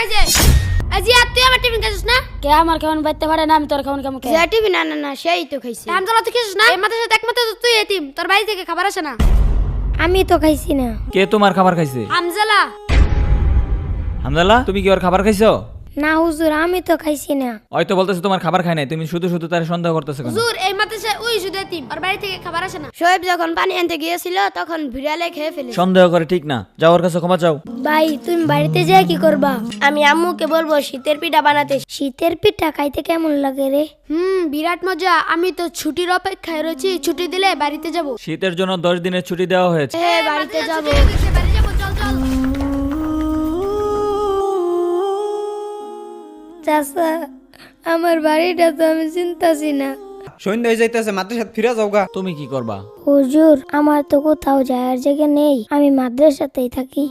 খাইছে। আজি আর তুই আমার টিফিন খাইছিস না? কে আমার খাওয়ান বাইতে পারে না, আমি তোর খাওয়ান কেমন যে টিফিন না না না সেই তো খাইছি। হামজালা তুই খাইছিস না? এই মাদ্রাসাতে একমাত্র তো তুই এতিম, তোর বাড়ি থেকে খাবার আসে না। আমি তো খাইছি না। কে তোমার খাবার খাইছে? হামজালা হামদাল্লাহ, তুমি কি ওর খাবার খাইছো? না হুজুর আমি তো খাইছি না। হয়তো বলতেছে তোমার খাবার খায় নাই, তুমি শুধু শুধু তার সন্দেহ করতেছো কেন? হুজুর এই মাদ্রাসায় ওই শুধু এতিম, ওর বাড়ি থেকে খাবার আসে না। শোয়েব যখন পানি আনতে গিয়েছিল তখন বিড়ালে খেয়ে ফেলেছে। সন্দেহ করে ঠিক না, যাও ওর কাছে ক্ষমা চাও। ভাই তুমি বাড়িতে যেয়ে কি করবা? আমি আম্মুকে বলবো শীতের পিঠা বানাতে। শীতের পিঠা খাইতে কেমন লাগে রে? বিরাট মজা। আমি তো ছুটির অপেক্ষায় রয়েছি, ছুটি দিলে বাড়িতে যাব। শীতের জন্য 10 দিনের ছুটি দেওয়া হয়েছে। হ্যাঁ বাড়িতে যাব। বাড়ি যাব, চল চল। চাচা আমার বাড়িটা তো আমি চিন্তাছি না। সন্ধ্যা হয়ে যাইতেছে, মাদ্রাসাতে ফিরে যাও গা। তুমি কি করবা? হুজুর আমার তো কোথাও যাওয়ার জায়গা নেই, আমি মাদ্রাসাতেই থাকি।